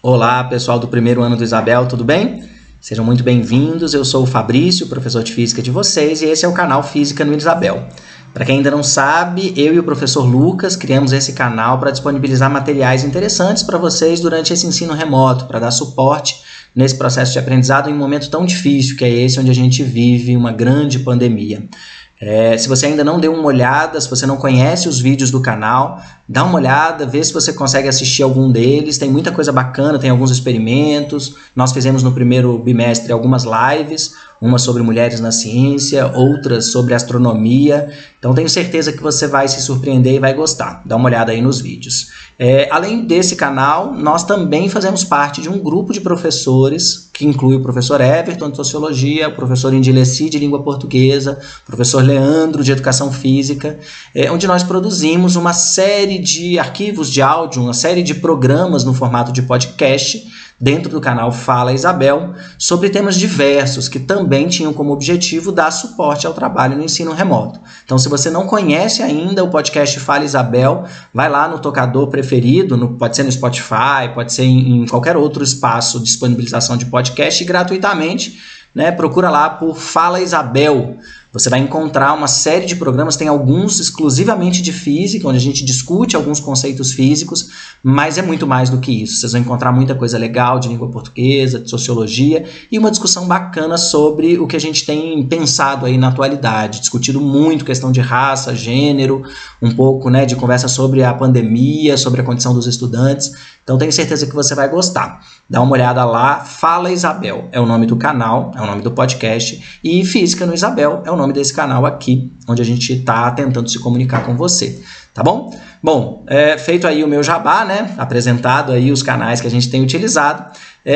Olá, pessoal do primeiro ano do Isabel, tudo bem? Sejam muito bem-vindos, eu sou o Fabrício, professor de Física de vocês, e esse é o canal Física no Isabel. Para quem ainda não sabe, eu e o professor Lucas criamos esse canal para disponibilizar materiais interessantes para vocês durante esse ensino remoto, para dar suporte nesse processo de aprendizado em um momento tão difícil, que é esse onde a gente vive uma grande pandemia. Se você ainda não deu uma olhada, se você não conhece os vídeos do canal, dá uma olhada, vê se você consegue assistir algum deles, tem muita coisa bacana, tem alguns experimentos, nós fizemos no primeiro bimestre algumas lives, uma sobre mulheres na ciência, outras sobre astronomia, então tenho certeza que você vai se surpreender e vai gostar, dá uma olhada aí nos vídeos. Além desse canal, nós também fazemos parte de um grupo de professores, que inclui o professor Everton de Sociologia, o professor Indileci de Língua Portuguesa, o professor Leandro de Educação Física, onde nós produzimos uma série de arquivos de áudio, uma série de programas no formato de podcast, dentro do canal Fala Isabel, sobre temas diversos que também tinham como objetivo dar suporte ao trabalho no ensino remoto. Então, se você não conhece ainda o podcast Fala Isabel, vai lá no tocador preferido, pode ser no Spotify, pode ser em qualquer outro espaço de disponibilização de podcast gratuitamente, procura lá por Fala Isabel. Você vai encontrar uma série de programas, tem alguns exclusivamente de física, onde a gente discute alguns conceitos físicos, mas é muito mais do que isso. Vocês vão encontrar muita coisa legal de língua portuguesa, de sociologia e uma discussão bacana sobre o que a gente tem pensado aí na atualidade, discutido muito questão de raça, gênero, um pouco de conversa sobre a pandemia, sobre a condição dos estudantes. Então tenho certeza que você vai gostar. Dá uma olhada lá, Fala Isabel é o nome do canal, é o nome do podcast, e Física no Isabel é o nome desse canal aqui, onde a gente está tentando se comunicar com você, tá bom? Bom, feito aí o meu jabá, apresentado aí os canais que a gente tem utilizado,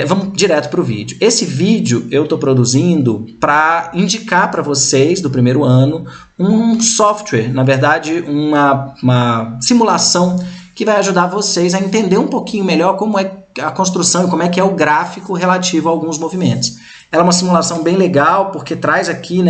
vamos direto para o vídeo. Esse vídeo eu estou produzindo para indicar para vocês do primeiro ano um software, na verdade uma simulação que vai ajudar vocês a entender um pouquinho melhor como é a construção e como é que é o gráfico relativo a alguns movimentos. Ela é uma simulação bem legal, porque traz aqui,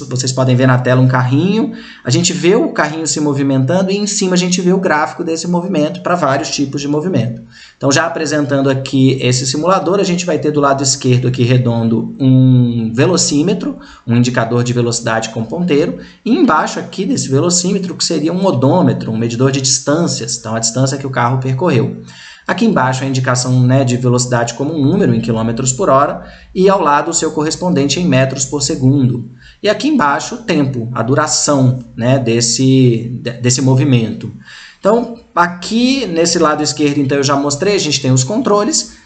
vocês podem ver na tela um carrinho, a gente vê o carrinho se movimentando e em cima a gente vê o gráfico desse movimento para vários tipos de movimento. Então, já apresentando aqui esse simulador, a gente vai ter do lado esquerdo aqui redondo um velocímetro, um indicador de velocidade com ponteiro, e embaixo aqui desse velocímetro que seria um odômetro, um medidor de distâncias, então a distância que o carro percorreu. Aqui embaixo a indicação de velocidade como um número em quilômetros por hora e ao lado o seu correspondente em metros por segundo. E aqui embaixo o tempo, a duração desse movimento. Então, aqui nesse lado esquerdo, então, eu já mostrei, a gente tem os controles,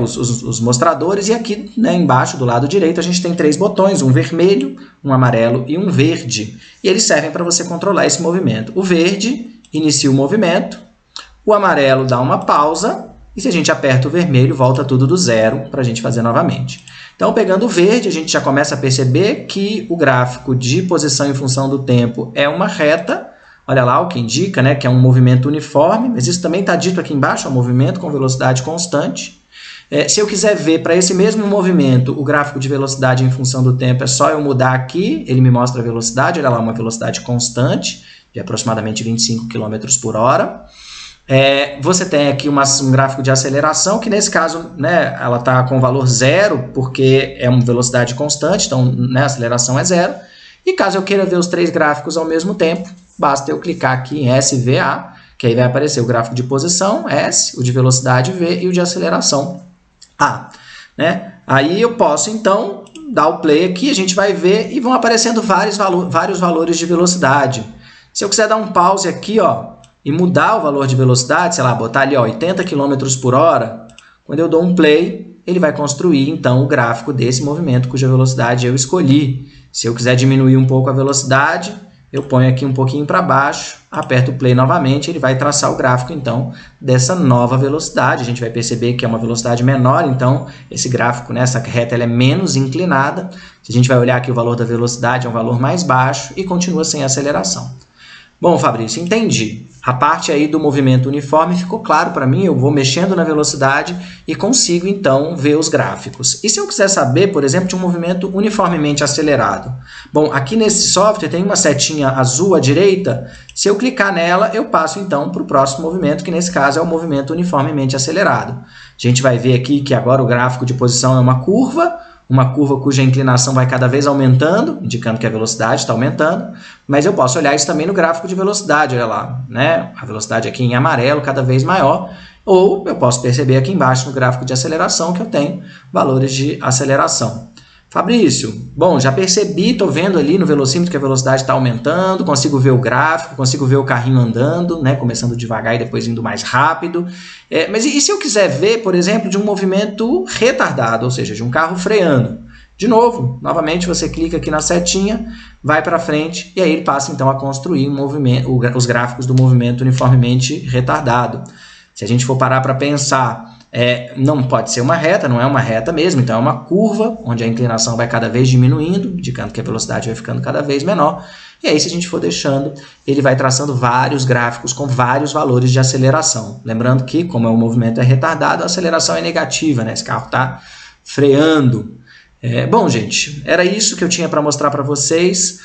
os mostradores, e aqui embaixo do lado direito a gente tem 3 botões, um vermelho, um amarelo e um verde. E eles servem para você controlar esse movimento. O verde inicia o movimento, o amarelo dá uma pausa, e se a gente aperta o vermelho, volta tudo do zero para a gente fazer novamente. Então, pegando o verde, a gente já começa a perceber que o gráfico de posição em função do tempo é uma reta. Olha lá o que indica, que é um movimento uniforme, mas isso também está dito aqui embaixo, é um movimento com velocidade constante. Se eu quiser ver para esse mesmo movimento o gráfico de velocidade em função do tempo, é só eu mudar aqui, ele me mostra a velocidade, olha lá, uma velocidade constante, de aproximadamente 25 km por hora. Você tem aqui um gráfico de aceleração, que nesse caso ela está com valor zero, porque é uma velocidade constante, então a aceleração é zero. E caso eu queira ver os 3 gráficos ao mesmo tempo, basta eu clicar aqui em SVA, que aí vai aparecer o gráfico de posição, S, o de velocidade, V, e o de aceleração, A. Aí eu posso, então, dar o play aqui, a gente vai ver, e vão aparecendo vários valores de velocidade. Se eu quiser dar um pause aqui, e mudar o valor de velocidade, sei lá, botar ali 80 km por hora, quando eu dou um play, ele vai construir, então, o gráfico desse movimento cuja velocidade eu escolhi. Se eu quiser diminuir um pouco a velocidade, eu ponho aqui um pouquinho para baixo, aperto o play novamente, ele vai traçar o gráfico, então, dessa nova velocidade. A gente vai perceber que é uma velocidade menor, então, esse gráfico, essa reta, ela é menos inclinada. Se a gente vai olhar aqui, o valor da velocidade é um valor mais baixo e continua sem aceleração. Bom, Fabrício, entendi. A parte aí do movimento uniforme ficou claro para mim, eu vou mexendo na velocidade e consigo, então, ver os gráficos. E se eu quiser saber, por exemplo, de um movimento uniformemente acelerado? Bom, aqui nesse software tem uma setinha azul à direita, se eu clicar nela, eu passo, então, para o próximo movimento, que nesse caso é o movimento uniformemente acelerado. gente vai ver aqui que agora o gráfico de posição é uma curva cuja inclinação vai cada vez aumentando, indicando que a velocidade está aumentando, mas eu posso olhar isso também no gráfico de velocidade, olha lá, né? A velocidade aqui em amarelo cada vez maior, ou eu posso perceber aqui embaixo no gráfico de aceleração que eu tenho valores de aceleração. Fabrício, bom, já percebi, estou vendo ali no velocímetro que a velocidade está aumentando, consigo ver o gráfico, consigo ver o carrinho andando, né, começando devagar e depois indo mais rápido. Mas e se eu quiser ver, por exemplo, de um movimento retardado, ou seja, de um carro freando? De novo, novamente você clica aqui na setinha, vai para frente e aí ele passa então a construir os gráficos do movimento uniformemente retardado. Se a gente for parar para pensar, não pode ser uma reta, não é uma reta mesmo, então é uma curva, onde a inclinação vai cada vez diminuindo, indicando que a velocidade vai ficando cada vez menor, e aí se a gente for deixando, ele vai traçando vários gráficos com vários valores de aceleração. Lembrando que, como o movimento é retardado, a aceleração é negativa, né? Esse carro está freando. Bom, gente, era isso que eu tinha para mostrar para vocês.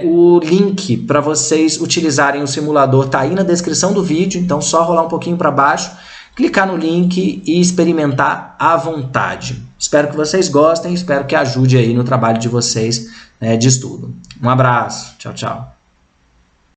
O link para vocês utilizarem o simulador está aí na descrição do vídeo, então só rolar um pouquinho para baixo, clicar no link e experimentar à vontade. Espero que vocês gostem, espero que ajude aí no trabalho de vocês, né, de estudo. Um abraço, tchau, tchau.